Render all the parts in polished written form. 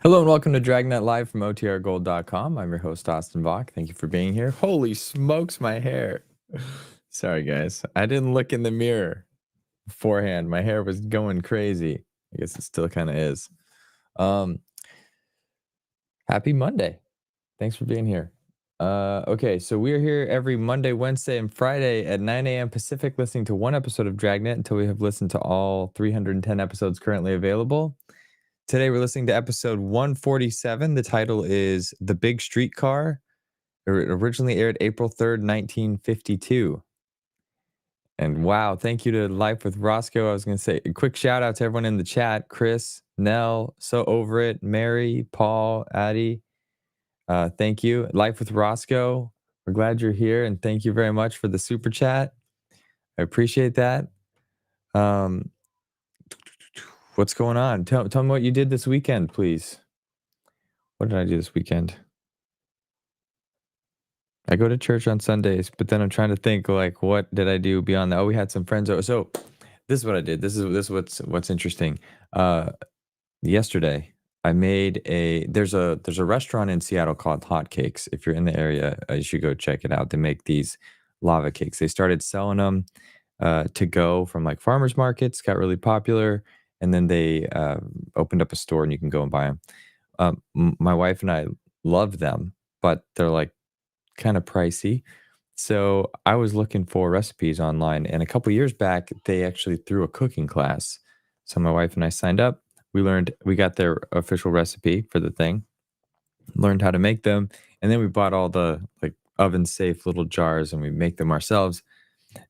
Hello and welcome to Dragnet Live from OTRGold.com. I'm your host, Austin Bach. Thank you for being here. Holy smokes, my hair. Sorry, guys. I didn't look in the mirror beforehand. My hair was going crazy. I guess it still kind of is. Happy Monday. Thanks for being here. Okay, so we're here every Monday, Wednesday, and Friday at 9 a.m. Pacific listening to one episode of Dragnet until we have listened to all 310 episodes currently available. Today we're listening to episode 147. The title is The Big Streetcar. It originally aired April 3rd, 1952. And wow, thank you to Life with Roscoe. I was going to say a quick shout out to everyone in the chat. Chris, Nell, So Over It, Mary, Paul, Addie. Thank you. Life with Roscoe. We're glad you're here. And thank you very much for the super chat. I appreciate that. What's going on? Tell me what you did this weekend, please. What did I do this weekend? I go to church on Sundays, but then I'm trying to think, like, what did I do beyond that? Oh, we had some friends over. So this is what I did. This is what's interesting. Yesterday, I made there's a restaurant in Seattle called Hotcakes. If you're in the area, you should go check it out. They make these lava cakes. They started selling them to go from like farmers markets, got really popular, and then they opened up a store and you can go and buy them. My wife and I love them, but they're like kind of pricey. So I was looking for recipes online, and a couple years back, they actually threw a cooking class. So my wife and I signed up. We got their official recipe for the thing, learned how to make them, and then we bought all the like oven safe little jars and we make them ourselves.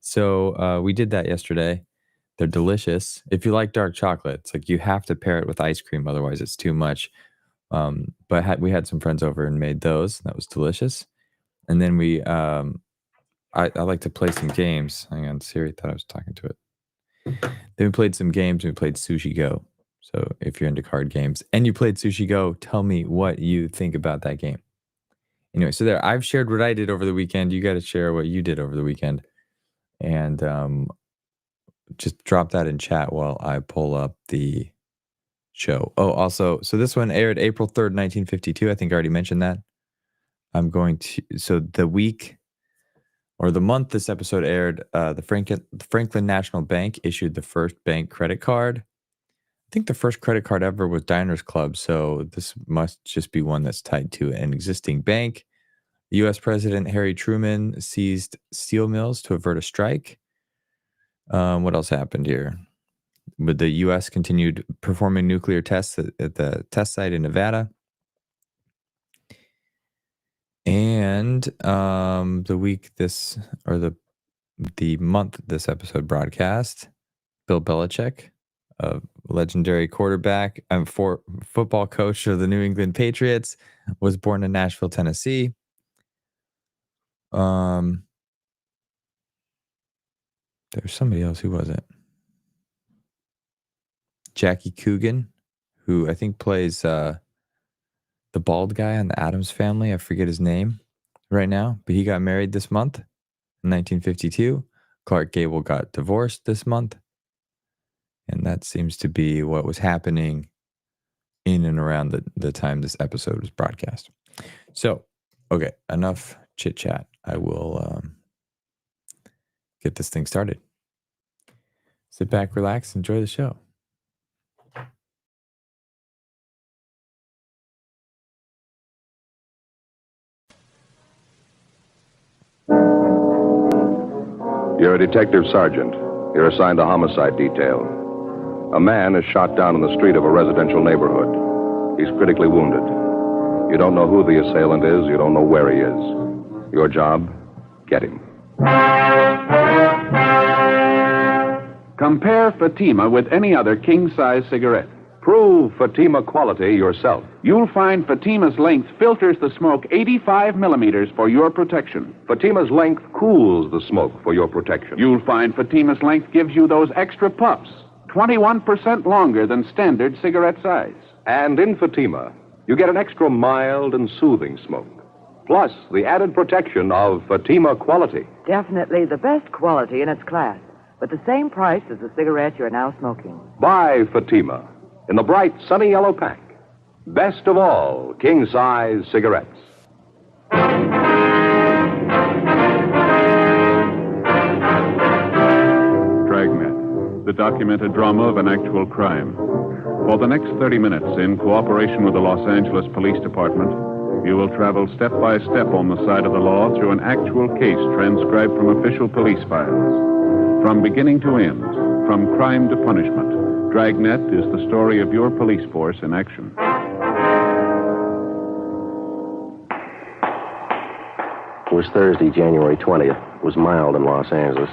So we did that yesterday. They're delicious. If you like dark chocolate, it's like you have to pair it with ice cream, otherwise it's too much. But we had some friends over and made those. That was delicious. And then I like to play some games. Hang on, Siri thought I was talking to it. Then we played some games. We played Sushi Go. So if you're into card games and you played Sushi Go, tell me what you think about that game. Anyway, so there, I've shared what I did over the weekend. You got to share what you did over the weekend. And just drop that in chat while I pull up the show. Oh, also, so this one aired April 3rd, 1952. I think I already mentioned that. So the week or the month this episode aired, the Franklin National Bank issued the first bank credit card. I think the first credit card ever was Diners Club, so this must just be one that's tied to an existing bank. U.S. President Harry Truman seized steel mills to avert a strike. What else happened here? But the U.S. continued performing nuclear tests at the test site in Nevada. And the month this episode broadcast, Bill Belichick, a legendary quarterback and football coach of the New England Patriots, was born in Nashville, Tennessee. There's somebody else. Who was it? Jackie Coogan, who I think plays the bald guy on the Addams Family. I forget his name right now, but he got married this month in 1952. Clark Gable got divorced this month. And that seems to be what was happening in and around the time this episode was broadcast. So, okay, enough chit chat. I will get this thing started. Sit back, relax, enjoy the show. You're a detective sergeant. You're assigned to homicide detail. A man is shot down in the street of a residential neighborhood. He's critically wounded. You don't know who the assailant is. You don't know where he is. Your job, get him. Compare Fatima with any other king-size cigarette. Prove Fatima quality yourself. You'll find Fatima's length filters the smoke 85 millimeters for your protection. Fatima's length cools the smoke for your protection. You'll find Fatima's length gives you those extra puffs, 21% longer than standard cigarette size. And in Fatima, you get an extra mild and soothing smoke. Plus, the added protection of Fatima quality. Definitely the best quality in its class, but the same price as the cigarette you're now smoking. Buy Fatima in the bright, sunny yellow pack. Best of all, king-size cigarettes. Dragnet, the documented drama of an actual crime. For the next 30 minutes, in cooperation with the Los Angeles Police Department, you will travel step by step on the side of the law through an actual case transcribed from official police files. From beginning to end, from crime to punishment, Dragnet is the story of your police force in action. It was Thursday, January 20th. It was mild in Los Angeles.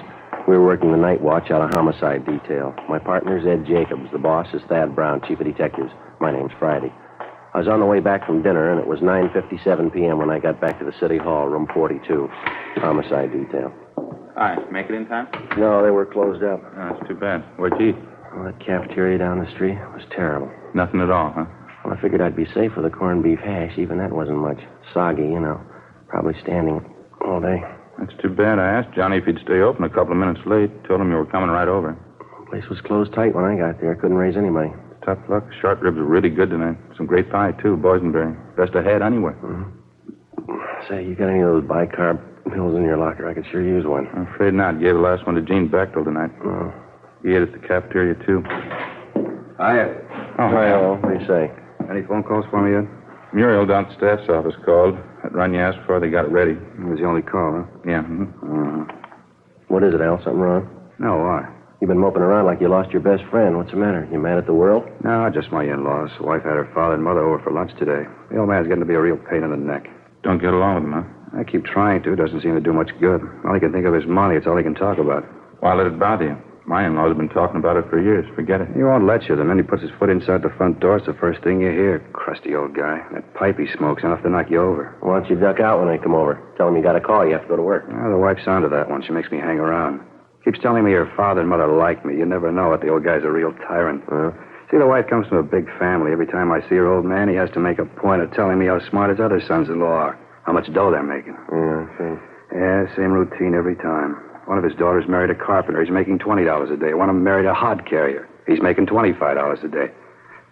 We were working the night watch out of homicide detail. My partner's Ed Jacobs. The boss is Thad Brown, chief of detectives. My name's Friday. I was on the way back from dinner, and it was 9:57 p.m. when I got back to the city hall, room 42, homicide detail. Hi, make it in time? No, they were closed up. Oh, that's too bad. Where'd you eat? Well, that cafeteria down the street was terrible. Nothing at all, huh? Well, I figured I'd be safe with a corned beef hash. Even that wasn't much. Soggy, you know. Probably standing all day. That's too bad. I asked Johnny if he'd stay open a couple of minutes late. Told him you were coming right over. The place was closed tight when I got there. Couldn't raise anybody. Tough luck. Short ribs are really good tonight. Some great pie, too. Boysenberry. Best I had anyway. Say, you got any of those bicarb pills in your locker? I could sure use one. I'm afraid not. Gave the last one to Gene Bechtel tonight. Oh. He ate at the cafeteria, too. Hiya. Oh, Well, what do you say? Any phone calls for me yet? Muriel down at the staff's office called. That run you asked for, they got it ready. It was the only call, huh? Yeah. What is it, Al? Something wrong? No, why? You've been moping around like you lost your best friend. What's the matter? You mad at the world? No, just my in-laws. The wife had her father and mother over for lunch today. The old man's getting to be a real pain in the neck. Don't get along with him, huh? I keep trying to. Doesn't seem to do much good. All he can think of is money. It's all he can talk about. Why let it bother you? My in-laws have been talking about it for years. Forget it. He won't let you. The minute he puts his foot inside the front door, it's the first thing you hear. Crusty old guy. That pipe he smokes enough to knock you over. Why don't you duck out when they come over? Tell them you got a call. You have to go to work. Well, the wife's onto that one. She makes me hang around. Keeps telling me her father and mother like me. You never know it. The old guy's a real tyrant. See, the wife comes from a big family. Every time I see her old man, he has to make a point of telling me how smart his other sons-in-law are. How much dough they're making. Yeah, same routine every time. One of his daughters married a carpenter. He's making $20 a day. One of them married a hod carrier. He's making $25 a day.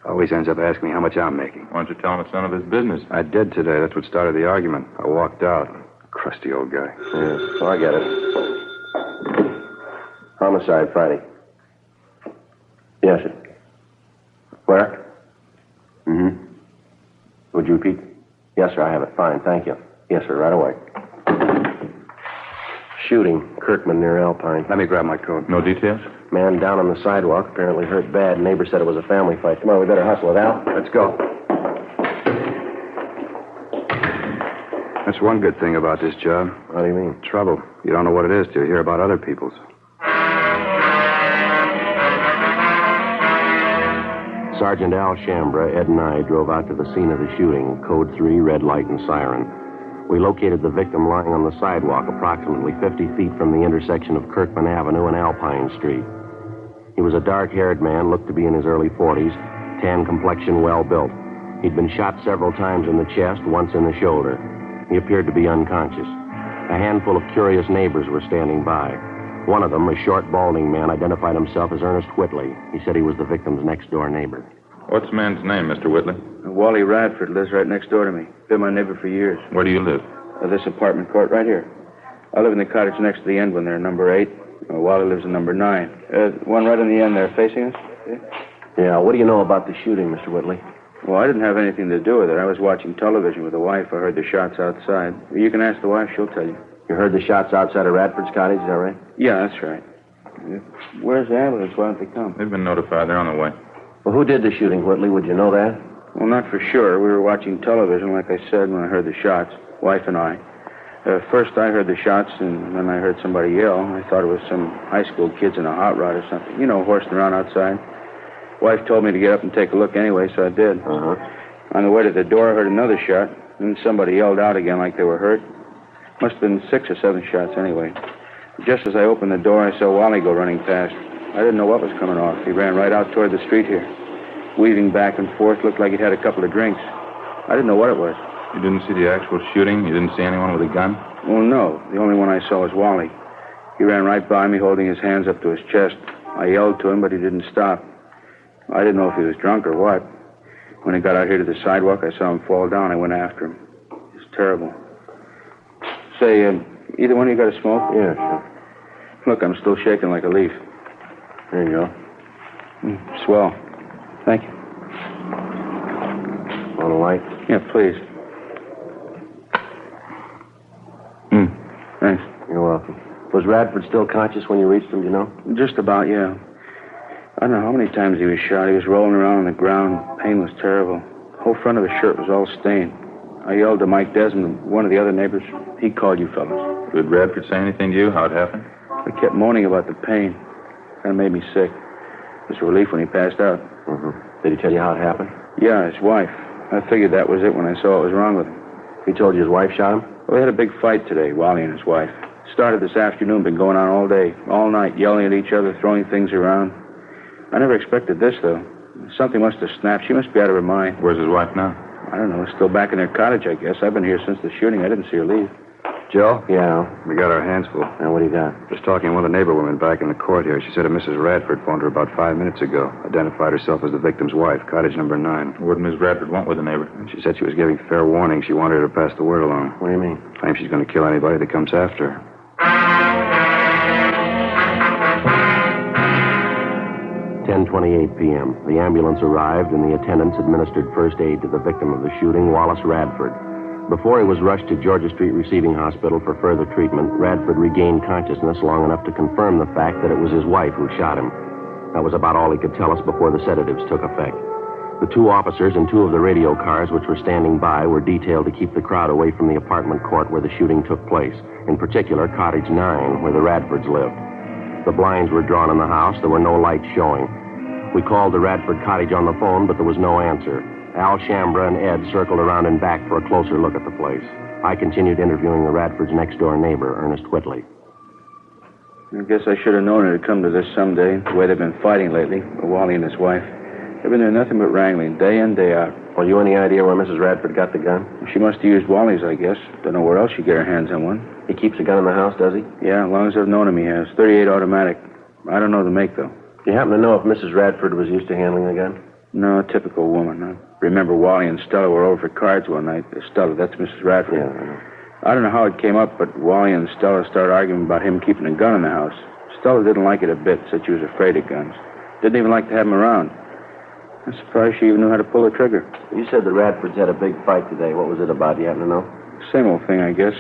Always ends up asking me how much I'm making. Why don't you tell him it's none of his business? I did today. That's what started the argument. I walked out. Crusty old guy. Yeah, so I get it. Homicide, Friday. Yes, sir. Where? Would you repeat? Yes, sir, I have it. Fine, thank you. Yes, sir, right away. Shooting, Kirkman near Alpine. Let me grab my coat. No details? Man down on the sidewalk, apparently hurt bad. Neighbor said it was a family fight. Come on, we better hustle it out. Let's go. That's one good thing about this job. How do you mean? Trouble. You don't know what it is till you hear about other people's. Sergeant Al Shambra, Ed and I drove out to the scene of the shooting. Code 3, red light and siren. We located the victim lying on the sidewalk approximately 50 feet from the intersection of Kirkman Avenue and Alpine Street. He was a dark-haired man, looked to be in his early 40s, tan complexion, well-built. He'd been shot several times in the chest, once in the shoulder. He appeared to be unconscious. A handful of curious neighbors were standing by. One of them, a short, balding man, identified himself as Ernest Whitley. He said he was the victim's next-door neighbor. What's the man's name, Mr. Whitley? Wally Radford lives right next door to me. Been my neighbor for years. Where do you live? This apartment court right here. I live in the cottage next to the end when they're number 8. Wally lives in number 9. One right in the end there facing us. See? Yeah, what do you know about the shooting, Mr. Whitley? Well, I didn't have anything to do with it. I was watching television with the wife. I heard the shots outside. You can ask the wife. She'll tell you. You heard the shots outside of Radford's cottage, is that right? Yeah, that's right. Where's the ambulance? Why don't they come? They've been notified. They're on the way. Well, who did the shooting, Whitley? Would you know that? Well, not for sure. We were watching television, like I said, when I heard the shots, wife and I. First, I heard the shots, and then I heard somebody yell. I thought it was some high school kids in a hot rod or something. You know, horsing around outside. Wife told me to get up and take a look anyway, so I did. On the way to the door, I heard another shot. Then somebody yelled out again like they were hurt. Must have been 6 or 7 shots anyway. Just as I opened the door, I saw Wally go running past. I didn't know what was coming off. He ran right out toward the street here. Weaving back and forth, looked like he'd had a couple of drinks. I didn't know what it was. You didn't see the actual shooting? You didn't see anyone with a gun? Well, no. The only one I saw was Wally. He ran right by me, holding his hands up to his chest. I yelled to him, but he didn't stop. I didn't know if he was drunk or what. When he got out here to the sidewalk, I saw him fall down. I went after him. It's terrible. Say, either one of you got a smoke? Yeah, sure. Look, I'm still shaking like a leaf. There you go. Swell. Thank you. Want a light? Yeah, please. Thanks. You're welcome. Was Radford still conscious when you reached him, do you know? Just about, yeah. I don't know how many times he was shot. He was rolling around on the ground. Pain was terrible. The whole front of his shirt was all stained. I yelled to Mike Desmond, one of the other neighbors. He called you fellas. Did Radford say anything to you? How it happened? I kept moaning about the pain. Kind of made me sick. It was a relief when he passed out. Mm-hmm. Did he tell you how it happened? Yeah, his wife. I figured that was it when I saw what was wrong with him. He told you his wife shot him? Well, they had a big fight today, Wally and his wife. Started this afternoon, been going on all day, all night, yelling at each other, throwing things around. I never expected this, though. Something must have snapped. She must be out of her mind. Where's his wife now? I don't know. Still back in their cottage, I guess. I've been here since the shooting. I didn't see her leave. Joe? Yeah. We got our hands full. Now, what do you got? Just talking to one of the neighbor women back in the court here. She said a Mrs. Radford phoned her about 5 minutes ago. Identified herself as the victim's wife, cottage number 9. What did Miss Radford want with the neighbor? She said she was giving fair warning. She wanted her to pass the word along. What do you mean? Claims she's going to kill anybody that comes after her. 10:28 p.m. The ambulance arrived and the attendants administered first aid to the victim of the shooting, Wallace Radford. Before he was rushed to Georgia Street Receiving Hospital for further treatment, Radford regained consciousness long enough to confirm the fact that it was his wife who shot him. That was about all he could tell us before the sedatives took effect. The 2 officers and 2 of the radio cars which were standing by were detailed to keep the crowd away from the apartment court where the shooting took place, in particular Cottage 9, where the Radfords lived. The blinds were drawn in the house. There were no lights showing. We called the Radford cottage on the phone, but there was no answer. Al Shambra and Ed circled around and back for a closer look at the place. I continued interviewing the Radford's next-door neighbor, Ernest Whitley. I guess I should have known it'd come to this someday, the way they've been fighting lately, Wally and his wife. They've been doing nothing but wrangling, day in, day out. Well, you any idea where Mrs. Radford got the gun? She must have used Wally's, I guess. Don't know where else she'd get her hands on one. He keeps a gun in the house, does he? Yeah, as long as I've known him, he has. 38 automatic. I don't know the make, though. Do you happen to know if Mrs. Radford was used to handling a gun? No, typical woman. I remember Wally and Stella were over for cards one night. Stella, that's Mrs. Radford. Yeah, I know. I don't know how it came up, but Wally and Stella started arguing about him keeping a gun in the house. Stella didn't like it a bit, said she was afraid of guns. Didn't even like to have him around. I'm surprised she even knew how to pull the trigger. You said the Radfords had a big fight today. What was it about? You happen to know? Same old thing, I guess.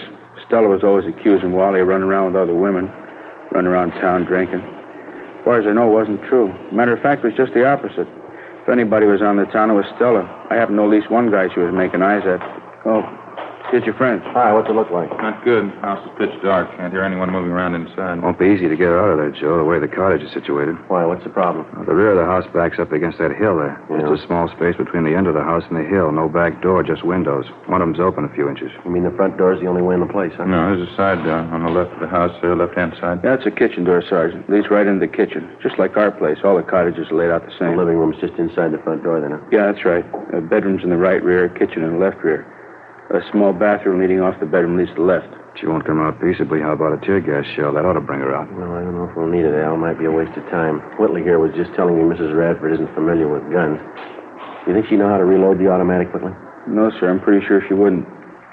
Stella was always accusing Wally of running around with other women, running around town drinking. As far as I know, it wasn't true. Matter of fact, it was just the opposite. If anybody was on the town, it was Stella. I happen to know at least one guy she was making eyes at. Oh, here's your friend. Hi, what's it look like? Not good. House is pitch dark. Can't hear anyone moving around inside. Won't be easy to get her out of there, Joe, the way the cottage is situated. Why, what's the problem? The rear of the house backs up against that hill there. Yeah. Just a small space between the end of the house and the hill. No back door, just windows. One of them's open a few inches. You mean the front door's the only way in the place, huh? No, there's a side door on the left of the house there, left-hand side. Yeah, it's a kitchen door, Sergeant. Leads right into the kitchen. Just like our place. All the cottages are laid out the The same. living room's just inside the front door, then, huh? Yeah, that's right. Bedrooms in the right rear, kitchen in the left rear. A small bathroom leading off the bedroom leads to the left. She won't come out peaceably. How about a tear gas shell? That ought to bring her out. Well, I don't know if we'll need it, Al. Might be a waste of time. Whitley here was just telling me Mrs. Radford isn't familiar with guns. You think she know how to reload the automatic, Whitley? No, sir. I'm pretty sure she wouldn't.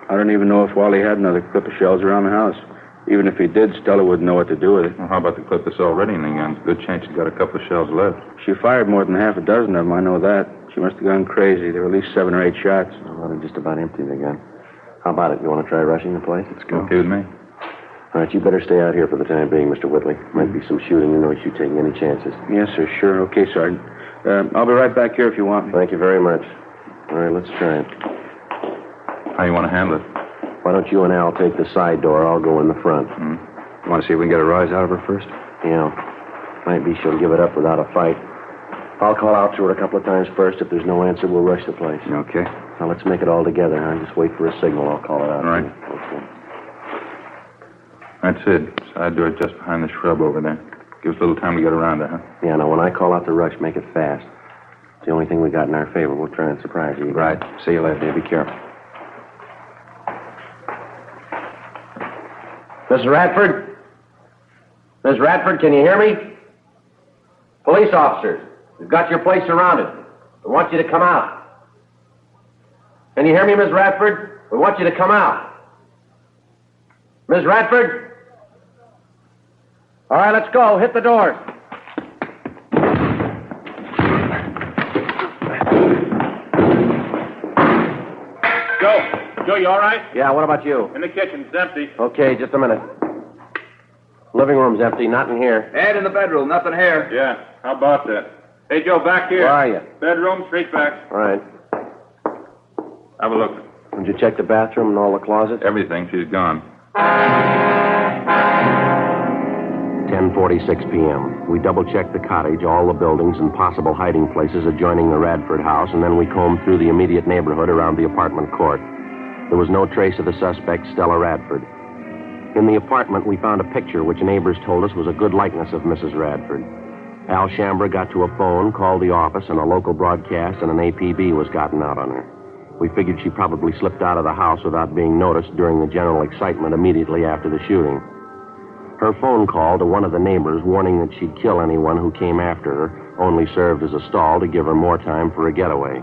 I don't even know if Wally had another clip of shells around the house. Even if he did, Stella wouldn't know what to do with it. Well, how about the clip that's already in the gun? Good chance she's got a couple of shells left. She fired more than half a dozen of them, I know that. She must have gone crazy. There were at least 7 or 8 shots. Well, they're just about empty, the gun. How about it? You want to try rushing the place? Let's go. Okay with me. All right, you better stay out here for the time being, Mr. Whitley. Might be some shooting. You know you taking any chances. Yes, sir. Sure. Okay, Sergeant. I'll be right back here if you want me. Thank you very much. All right, let's try it. How you want to handle it? Why don't you and Al take the side door? I'll go in the front. You want to see if we can get a rise out of her first? Yeah. Might be she'll give it up without a fight. I'll call out to her a couple of times first. If there's no answer, we'll rush the place. Okay. Now, let's make it all together, huh? Just wait for a signal. I'll call it out. All right. Okay. That's it. Side door just behind the shrub over there. Gives a little time to get around her, huh? Yeah, now, when I call out the rush, make it fast. It's the only thing we got in our favor. We'll try and surprise you. Right. See you later. Yeah, be careful. Mrs. Radford? Miss Radford, can you hear me? Police officers, we've got your place surrounded. We want you to come out. Can you hear me, Miss Radford? We want you to come out. Miss Radford? All right, let's go. Hit the doors. Joe, you all right? Yeah, what about you? In the kitchen. It's empty. Okay, just a minute. Living room's empty, not in here. Ed, in the bedroom, nothing here. Yeah, how about that? Hey, Joe, back here. Where are you? Bedroom, straight back. All right. Have a look. Did you check the bathroom and all the closets? Everything. She's gone. 10:46 p.m. We double-checked the cottage, all the buildings, and possible hiding places adjoining the Radford house, and then we combed through the immediate neighborhood around the apartment court. There was no trace of the suspect, Stella Radford. In the apartment, we found a picture which neighbors told us was a good likeness of Mrs. Radford. Al Shambra got to a phone, called the office, and a local broadcast and an APB was gotten out on her. We figured she probably slipped out of the house without being noticed during the general excitement immediately after the shooting. Her phone call to one of the neighbors warning that she'd kill anyone who came after her only served as a stall to give her more time for a getaway.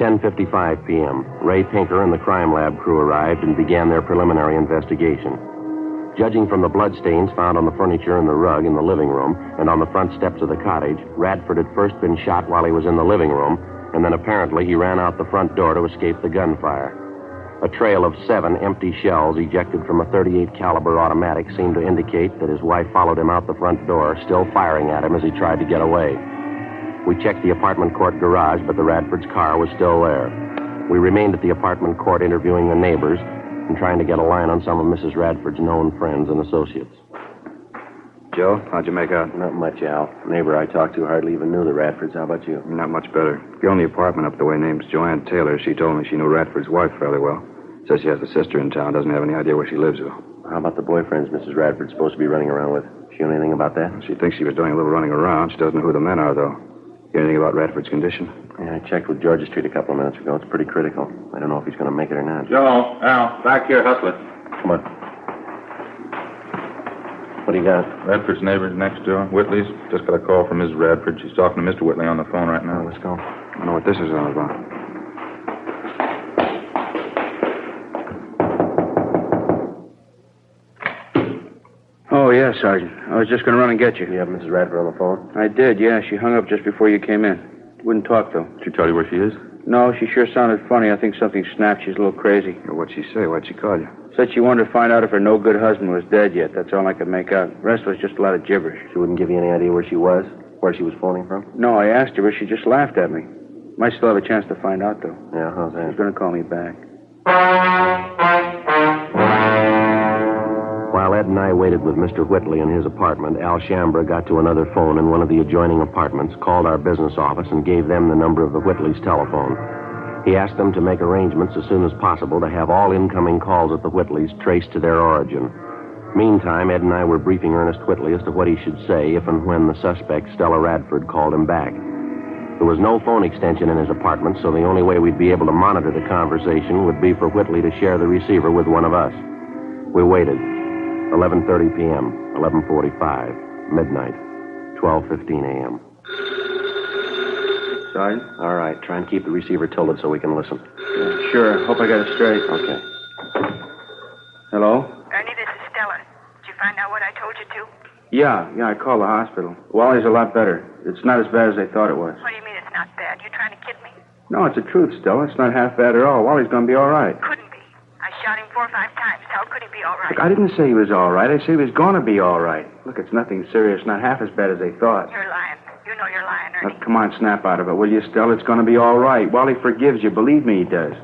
10:55 p.m. Ray Pinker and the crime lab crew arrived and began their preliminary investigation. Judging from the bloodstains found on the furniture and the rug in the living room and on the front steps of the cottage, Radford had first been shot while he was in the living room, and then apparently he ran out the front door to escape the gunfire. A trail of 7 empty shells ejected from a .38 caliber automatic seemed to indicate that his wife followed him out the front door, still firing at him as he tried to get away. We checked the apartment court garage, but the Radford's car was still there. We remained at the apartment court interviewing the neighbors and trying to get a line on some of Mrs. Radford's known friends and associates. Joe, how'd you make out? Not much, Al. The neighbor I talked to hardly even knew the Radfords. How about you? Not much better. The only apartment up the way name's Joanne Taylor. She told me she knew Radford's wife fairly well. Says she has a sister in town. Doesn't have any idea where she lives, though. How about the boyfriends Mrs. Radford's supposed to be running around with? She know anything about that? She thinks she was doing a little running around. She doesn't know who the men are, though. Hear anything about Radford's condition? Yeah, I checked with Georgia Street a couple of minutes ago. It's pretty critical. I don't know if he's going to make it or not. Joe, Al, back here, hustling. Come on. What do you got? Radford's neighbors next door. Whitley's. Just got a call from Mrs. Radford. She's talking to Mr. Whitley on the phone right now. Let's go. I don't know what this is all about. Oh, yeah, Sergeant. I was just going to run and get you. You have Mrs. Radford on the phone? I did, yeah. She hung up just before you came in. Wouldn't talk, though. Did she tell you where she is? No, she sure sounded funny. I think something snapped. She's a little crazy. What'd she say? Why'd she call you? Said she wanted to find out if her no-good husband was dead yet. That's all I could make out. The rest was just a lot of gibberish. She wouldn't give you any idea where she was? Where she was phoning from? No, I asked her, but she just laughed at me. Might still have a chance to find out, though. Yeah, how's that? She's going to call me back. While Ed and I waited with Mr. Whitley in his apartment, Al Shambra got to another phone in one of the adjoining apartments, called our business office, and gave them the number of the Whitleys' telephone. He asked them to make arrangements as soon as possible to have all incoming calls at the Whitleys traced to their origin. Meantime, Ed and I were briefing Ernest Whitley as to what he should say if and when the suspect, Stella Radford, called him back. There was no phone extension in his apartment, so the only way we'd be able to monitor the conversation would be for Whitley to share the receiver with one of us. We waited. 11:30 p.m., 11:45, midnight, 12:15 a.m. Sergeant? All right, try and keep the receiver tilted so we can listen. Yeah, sure. Hope I got it straight. Okay. Hello? Ernie, this is Stella. Did you find out what I told you to? Yeah, I called the hospital. Wally's a lot better. It's not as bad as they thought it was. What do you mean it's not bad? You trying to kid me? No, it's the truth, Stella. It's not half bad at all. Wally's going to be all right. Couldn't be. I shot him 4 or 5 times. How could he be all right? Look, I didn't say he was all right. I said he was going to be all right. Look, it's nothing serious. Not half as bad as they thought. You're lying. You know you're lying, Ernie. Now, come on, snap out of it, will you, Stella? It's going to be all right. Wally forgives you. Believe me, he does.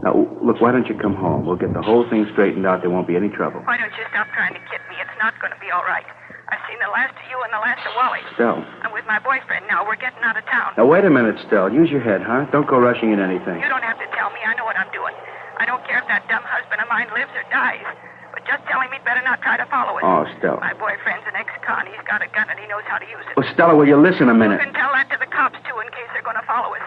Now, look, why don't you come home? We'll get the whole thing straightened out. There won't be any trouble. Why don't you stop trying to kid me? It's not going to be all right. I've seen the last of you and the last of Wally. Stella. I'm with my boyfriend now. We're getting out of town. Now, wait a minute, Stella. Use your head, huh? Don't go rushing in anything. You don't have to tell me. I know what I'm doing. I don't care if that dumb husband of mine lives or dies. But just tell him he'd better not try to follow us. Oh, Stella. My boyfriend's an ex-con. He's got a gun and he knows how to use it. Well, Stella, will you listen a minute? You can tell that to the cops, too, in case they're going to follow us.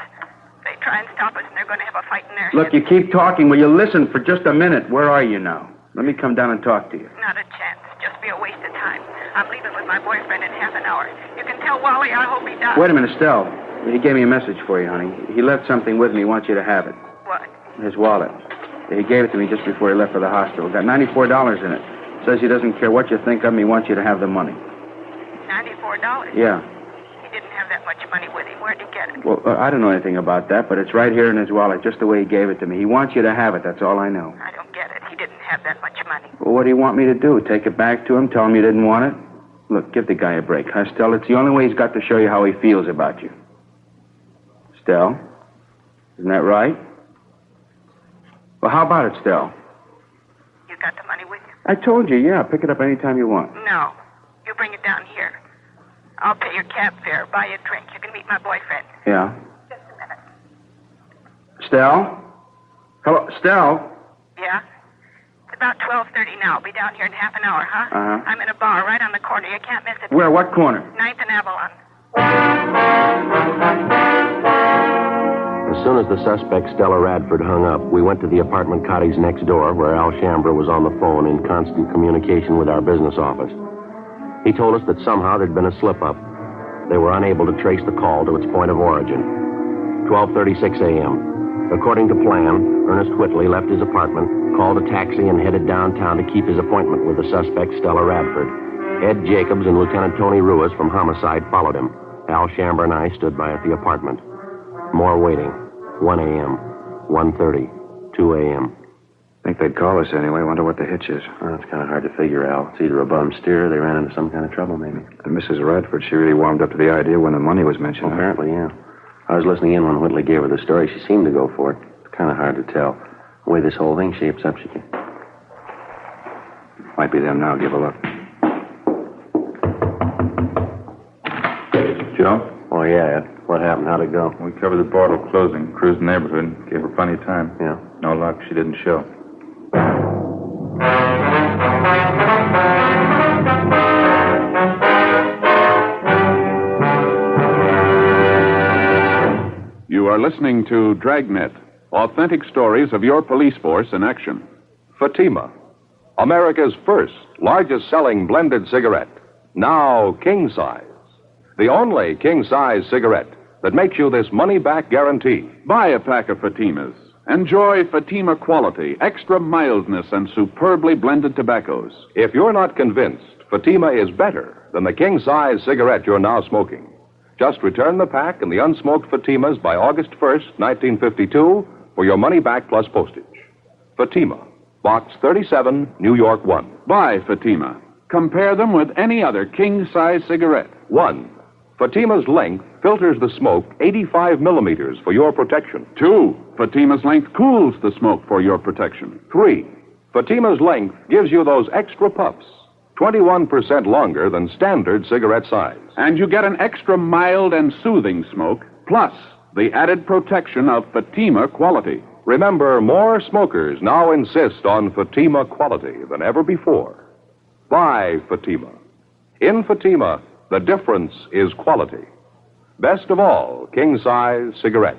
They try and stop us, and they're going to have a fight in their Look, heads. you keep talking. Will you listen for just a minute? Where are you now? Let me come down and talk to you. Not a chance. Just be a waste of time. I'm leaving with my boyfriend in half an hour. You can tell Wally I hope he does. Wait a minute, Stella. He gave me a message for you, honey. He left something with me. He wants you to have it. What? His wallet. He gave it to me just before he left for the hospital. Got $94 in it. Says he doesn't care what you think of him. He wants you to have the money. $94? Yeah. He didn't have that much money with him. Where'd he get it? Well, I don't know anything about that, but it's right here in his wallet, just the way he gave it to me. He wants you to have it. That's all I know. I don't get it. He didn't have that much money. Well, what do you want me to do? Take it back to him? Tell him you didn't want it? Look, give the guy a break, huh, Stell? It's the only way he's got to show you how he feels about you. Stell? Isn't that right? Well, how about it, Stell? You got the money with you? I told you, yeah. Pick it up any time you want. No. You bring it down here. I'll pay your cab fare, buy you a drink. You can meet my boyfriend. Yeah. Just a minute. Stell? Hello, Stell? Yeah? It's about 12:30 now. I'll be down here in half an hour, huh? Uh-huh. I'm in a bar right on the corner. You can't miss it. Where? What corner? 9th and Avalon. As soon as the suspect, Stella Radford, hung up, we went to the apartment cottage next door where Al Shambra was on the phone in constant communication with our business office. He told us that somehow there'd been a slip-up. They were unable to trace the call to its point of origin. 12:36 a.m. According to plan, Ernest Whitley left his apartment, called a taxi, and headed downtown to keep his appointment with the suspect, Stella Radford. Ed Jacobs and Lieutenant Tony Ruiz from Homicide followed him. Al Shambra and I stood by at the apartment. More waiting. 1 a.m., 1:30, 2 a.m. Think they'd call us anyway. Wonder what the hitch is. Well, it's kind of hard to figure, Al. It's either a bum steer or they ran into some kind of trouble, maybe. And Mrs. Radford, she really warmed up to the idea when the money was mentioned. Well, apparently, yeah. I was listening in when Whitley gave her the story. She seemed to go for it. It's kind of hard to tell. The way this whole thing shapes up, she can... Might be them now. Give a look. Joe? Oh, yeah, Ed. What happened? How'd it go? We covered the boardwalk closing, cruised the neighborhood, gave her plenty of time. Yeah. No luck, she didn't show. You are listening to Dragnet, authentic stories of your police force in action. Fatima, America's first, largest selling blended cigarette. Now king size. The only king size cigarette that makes you this money-back guarantee. Buy a pack of Fatimas. Enjoy Fatima quality, extra mildness, and superbly blended tobaccos. If you're not convinced Fatima is better than the king size cigarette you're now smoking, just return the pack and the unsmoked Fatimas by August 1st, 1952, for your money back plus postage. Fatima, Box 37, New York 1. Buy Fatima. Compare them with any other king-size cigarette. 1. Fatima's length filters the smoke 85 millimeters for your protection. 2. Fatima's length cools the smoke for your protection. 3. Fatima's length gives you those extra puffs, 21% longer than standard cigarette size. And you get an extra mild and soothing smoke, plus the added protection of Fatima quality. Remember, more smokers now insist on Fatima quality than ever before. Buy Fatima. In Fatima, the difference is quality. Best of all, king-size cigarettes.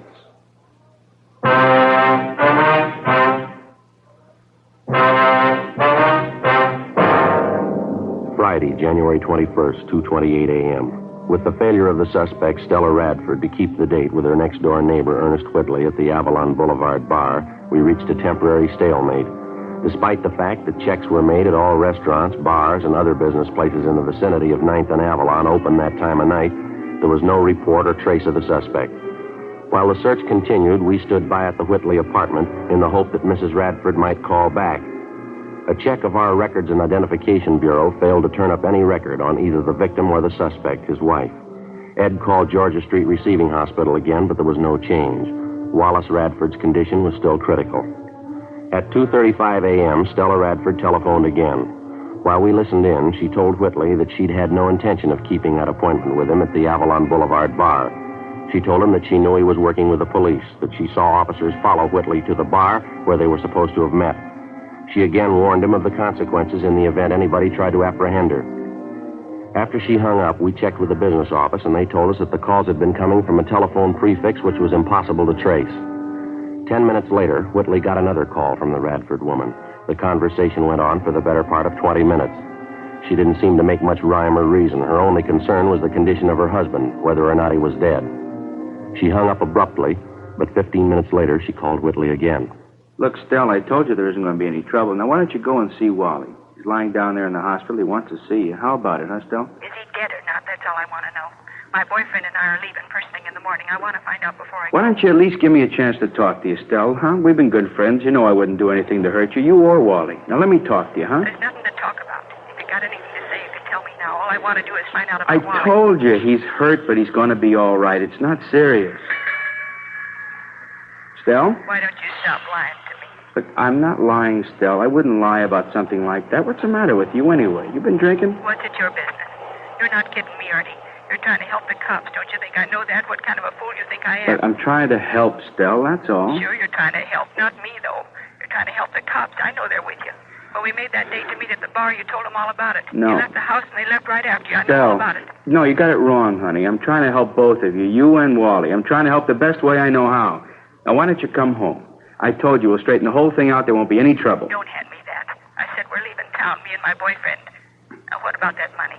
Friday, January 21st, 2:28 a.m. With the failure of the suspect, Stella Radford, to keep the date with her next-door neighbor, Ernest Whitley, at the Avalon Boulevard bar, we reached a temporary stalemate. Despite the fact that checks were made at all restaurants, bars, and other business places in the vicinity of 9th and Avalon open that time of night, there was no report or trace of the suspect. While the search continued, we stood by at the Whitley apartment in the hope that Mrs. Radford might call back. A check of our Records and Identification Bureau failed to turn up any record on either the victim or the suspect, his wife. Ed called Georgia Street Receiving Hospital again, but there was no change. Wallace Radford's condition was still critical. At 2:35 a.m., Stella Radford telephoned again. While we listened in, she told Whitley that she'd had no intention of keeping that appointment with him at the Avalon Boulevard bar. She told him that she knew he was working with the police, that she saw officers follow Whitley to the bar where they were supposed to have met. She again warned him of the consequences in the event anybody tried to apprehend her. After she hung up, we checked with the business office, and they told us that the calls had been coming from a telephone prefix which was impossible to trace. 10 minutes later, Whitley got another call from the Radford woman. The conversation went on for the better part of 20 minutes. She didn't seem to make much rhyme or reason. Her only concern was the condition of her husband, whether or not he was dead. She hung up abruptly, but 15 minutes later, she called Whitley again. Look, Stell, I told you there isn't going to be any trouble. Now, why don't you go and see Wally? He's lying down there in the hospital. He wants to see you. How about it, huh, Stell? Is he dead or not? That's all I want to know. My boyfriend and I are leaving first thing in the morning. I want to find out before I go. Why don't you at least give me a chance to talk to you, Stell, huh? We've been good friends. You know I wouldn't do anything to hurt you. You or Wally. Now, let me talk to you, huh? There's nothing to talk about. If you got anything to say, you can tell me now. All I want to do is find out I about Wally. told you he's hurt, but he's going to be all right. It's not serious. Stell? Why don't you stop lying to me? Look, I'm not lying, Stell. I wouldn't lie about something like that. What's the matter with you anyway? You been drinking? What's it your business? You're not kidding me, Artie. You're trying to help the cops. Don't you think I know that? What kind of a fool you think I am? Look, I'm trying to help, Stell, that's all. Sure, you're trying to help. Not me, though. You're trying to help the cops. I know they're with you. When we made that date to meet at the bar, you told them all about it. No. You left the house and they left right after you. I know all Stell, about it. no, you got it wrong, honey. I'm trying to help both of you, you and Wally. I'm trying to help the best way I know how. Now, why don't you come home? I told you we'll straighten the whole thing out. There won't be any trouble. Don't hand me that. I said we're leaving town, me and my boyfriend. Now, what about that money?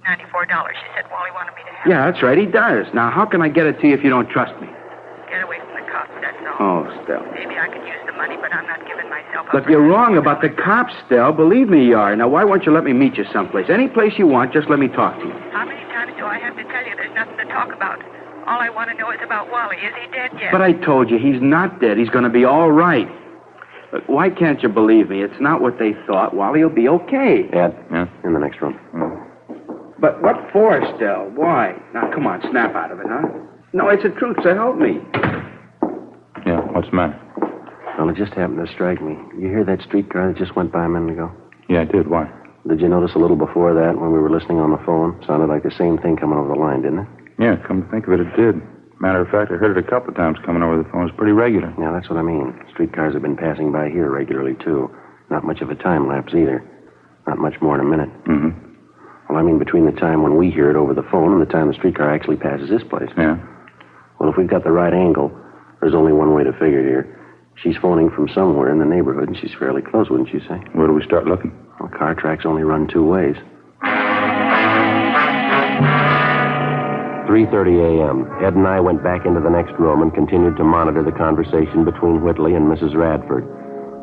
$94. You said Wally wanted me to have. Yeah, that's right. He does. Now, how can I get it to you if you don't trust me? Get away from the cops, that's all. Oh, Stell. Maybe I could use the money, but I'm not giving myself up. Look, you're wrong about the cops, Stell. Believe me, you are. Now, why won't you let me meet you someplace? Any place you want, just let me talk to you. How many times do I have to tell you there's nothing to talk about? All I want to know is about Wally. Is he dead yet? But I told you, he's not dead. He's going to be all right. Look, why can't you believe me? It's not what they thought. Wally will be okay. Ed, Yeah? in the next room. But what for, Stell? Why? Now, come on, snap out of it, huh? No, it's the truth, so help me. Yeah, what's the matter? Well, it just happened to strike me. You hear that streetcar that just went by a minute ago? Yeah, I did. Why? Did you notice a little before that when we were listening on the phone? Sounded like the same thing coming over the line, didn't it? Yeah, come to think of it, it did. Matter of fact, I heard it a couple of times coming over the phone. It's pretty regular. Yeah, that's what I mean. Streetcars have been passing by here regularly, too. Not much of a time lapse, either. Not much more than a minute. Mm-hmm. Well, I mean between the time when we hear it over the phone and the time the streetcar actually passes this place. Yeah? Well, if we've got the right angle, there's only one way to figure it here. She's phoning from somewhere in the neighborhood, and she's fairly close, wouldn't you say? Where do we start looking? Well, car tracks only run two ways. 3:30 a.m. Ed and I went back into the next room and continued to monitor the conversation between Whitley and Mrs. Radford.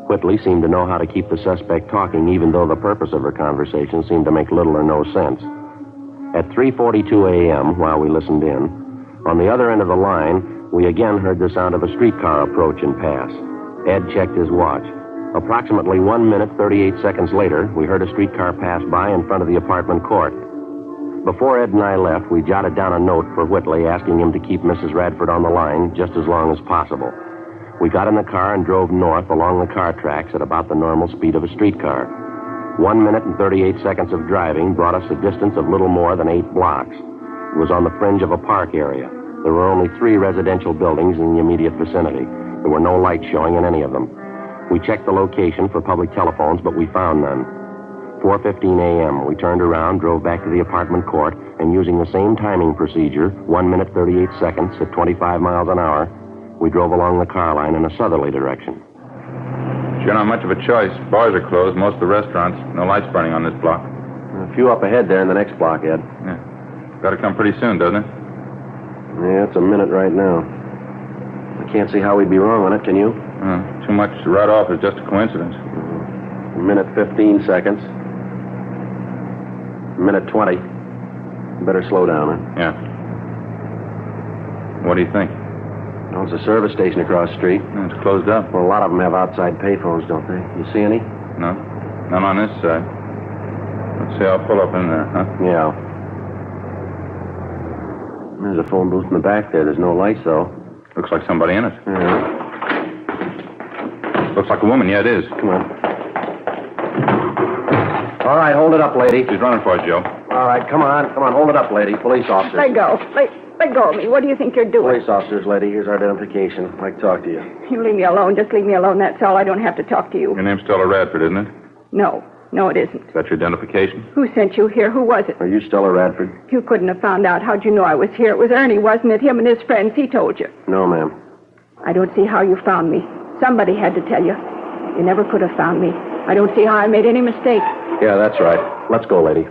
Whitley seemed to know how to keep the suspect talking, even though the purpose of her conversation seemed to make little or no sense. At 3:42 a.m., while we listened in, on the other end of the line, we again heard the sound of a streetcar approach and pass. Ed checked his watch. Approximately 1 minute, 38 seconds later, we heard a streetcar pass by in front of the apartment court. Before Ed and I left, we jotted down a note for Whitley asking him to keep Mrs. Radford on the line just as long as possible. We got in the car and drove north along the car tracks at about the normal speed of a streetcar. 1 minute and 38 seconds of driving brought us a distance of little more than 8 blocks. It was on the fringe of a park area. There were only 3 residential buildings in the immediate vicinity. There were no lights showing in any of them. We checked the location for public telephones, but we found none. 4:15 a.m., we turned around, drove back to the apartment court, and using the same timing procedure, 1 minute 38 seconds at 25 miles an hour, we drove along the car line in a southerly direction. Sure not much of a choice. Bars are closed, most of the restaurants. No lights burning on this block. A few up ahead there in the next block, Ed. Yeah. Got to come pretty soon, doesn't it? Yeah, it's a minute right now. I can't see how we'd be wrong on it, can you? Too much to write off as just a coincidence. A minute 15 seconds. A minute 20. Better slow down, huh? Yeah. What do you think? Well, it's a service station across the street. It's closed up. Well, a lot of them have outside payphones, don't they? You see any? No? None on this side. Let's see, I'll pull up in there, huh? Yeah. There's a phone booth in the back there. There's no lights, though. Looks like somebody in it. Yeah. Looks like a woman. Yeah, it is. Come on. All right, hold it up, lady. She's running for it, Joe. All right, come on. Come on, hold it up, lady. Police officer. Let go. Let go of me. What do you think you're doing? Police officers, lady. Here's our identification. I'd like to talk to you. You leave me alone. Just leave me alone. That's all. I don't have to talk to you. Your name's Stella Radford, isn't it? No, it isn't. Is that your identification? Who sent you here? Who was it? Are you Stella Radford? You couldn't have found out. How'd you know I was here? It was Ernie, wasn't it? Him and his friends. He told you. No, ma'am. I don't see how you found me. Somebody had to tell you. You never could have found me. I don't see how I made any mistake. Yeah, that's right. Let's go, lady.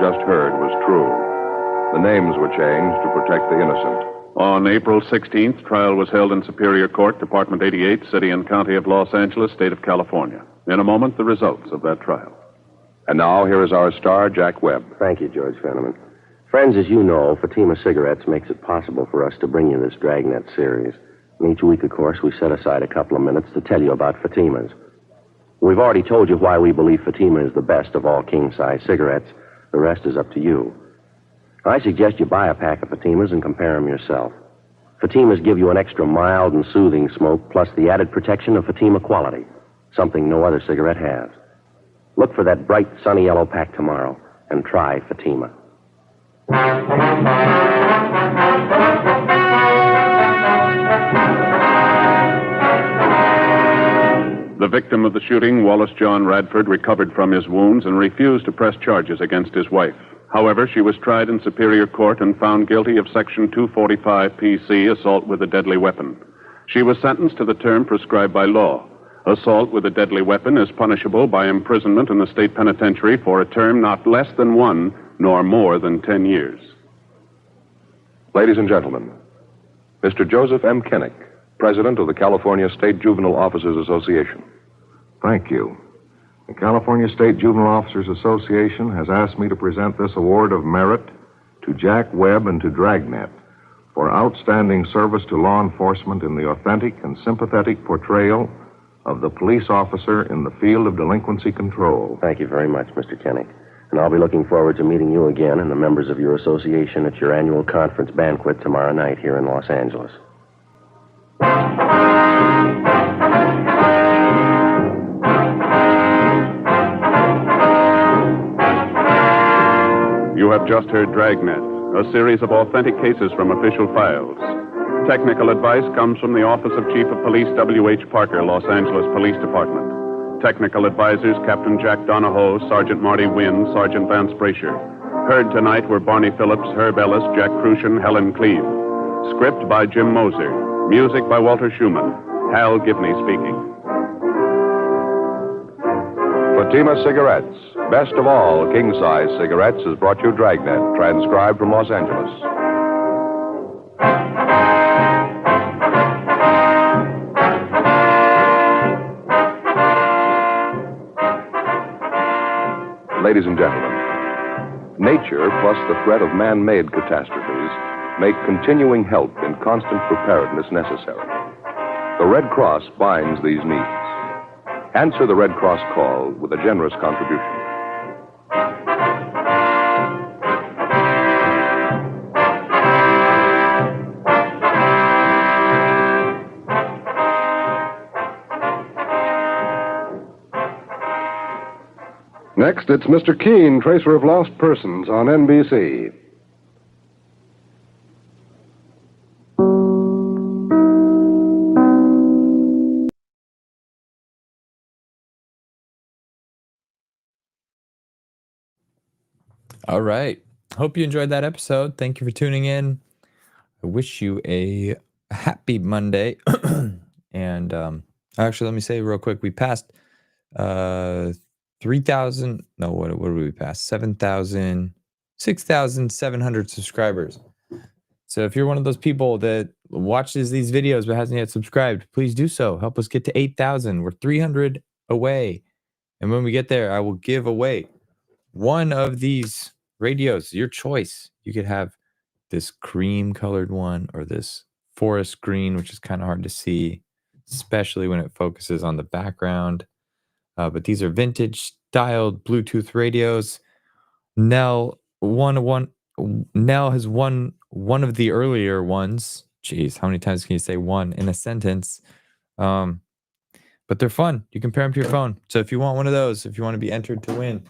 just heard was true. The names were changed to protect the innocent. On April 16th, trial was held in Superior Court, Department 88, City and County of Los Angeles, State of California. In a moment, the results of that trial. And now, here is our star, Jack Webb. Thank you, George Fenneman. Friends, as you know, Fatima Cigarettes makes it possible for us to bring you this Dragnet series. And each week, of course, we set aside a couple of minutes to tell you about Fatima's. We've already told you why we believe Fatima is the best of all king-size cigarettes. The rest is up to you. I suggest you buy a pack of Fatimas and compare them yourself. Fatimas give you an extra mild and soothing smoke, plus the added protection of Fatima quality, something no other cigarette has. Look for that bright, sunny yellow pack tomorrow and try Fatima. The victim of the shooting, Wallace John Radford, recovered from his wounds and refused to press charges against his wife. However, she was tried in Superior Court and found guilty of Section 245 PC, assault with a deadly weapon. She was sentenced to the term prescribed by law. Assault with a deadly weapon is punishable by imprisonment in the state penitentiary for a term not less than 1 nor more than 10 years. Ladies and gentlemen, Mr. Joseph M. Kinnick, President of the California State Juvenile Officers Association. Thank you. The California State Juvenile Officers Association has asked me to present this award of merit to Jack Webb and to Dragnet for outstanding service to law enforcement in the authentic and sympathetic portrayal of the police officer in the field of delinquency control. Thank you very much, Mr. Kennick. And I'll be looking forward to meeting you again and the members of your association at your annual conference banquet tomorrow night here in Los Angeles. You have just heard Dragnet, a series of authentic cases from official files. Technical advice comes from the Office of Chief of Police W.H. Parker, Los Angeles Police Department. Technical advisors Captain Jack Donahoe, Sergeant Marty Wynn, Sergeant Vance Brasher. Heard tonight were Barney Phillips, Herb Ellis, Jack Crucian, Helen Cleve. Script by Jim Moser. Music by Walter Schumann. Hal Gibney speaking. Fatima Cigarettes, best of all king-size cigarettes, has brought you Dragnet, transcribed from Los Angeles. Ladies and gentlemen, nature plus the threat of man-made catastrophes make continuing help in constant preparedness necessary. The Red Cross binds these needs. Answer the Red Cross call with a generous contribution. Next, it's Mr. Keene, Tracer of Lost Persons on NBC. All right. Hope you enjoyed that episode. Thank you for tuning in. I wish you a happy Monday. And actually, let me say real quick, we passed 3,000. No, what did we pass? 6,700 subscribers. So if you're one of those people that watches these videos but hasn't yet subscribed, please do so. Help us get to 8,000. We're 300 away. And when we get there, I will give away one of these radios, your choice. You could have this cream colored one or this forest green, which is kind of hard to see, especially when it focuses on the background. But these are vintage styled Bluetooth radios. Nell has won one of the earlier ones. Jeez, how many times can you say one in a sentence? But they're fun. You can pair them to your phone. So if you want one of those, if you want to be entered to win,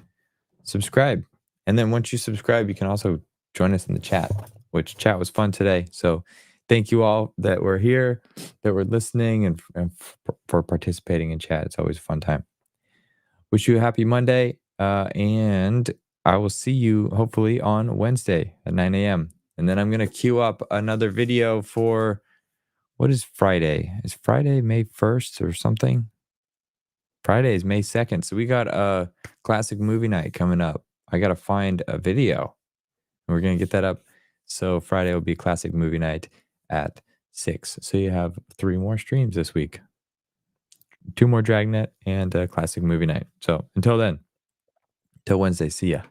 subscribe. And then once you subscribe, you can also join us in the chat, which chat was fun today. So thank you all that were here, that were listening, and for participating in chat. It's always a fun time. Wish you a happy Monday. And I will see you hopefully on Wednesday at 9 a.m. And then I'm going to queue up another video for, what is Friday? Is Friday May 1st or something? Friday is May 2nd. So we got a classic movie night coming up. I got to find a video. And we're going to get that up. So Friday will be classic movie night at 6. So you have 3 more streams this week. 2 more Dragnet and classic movie night. So until then, till Wednesday, see ya.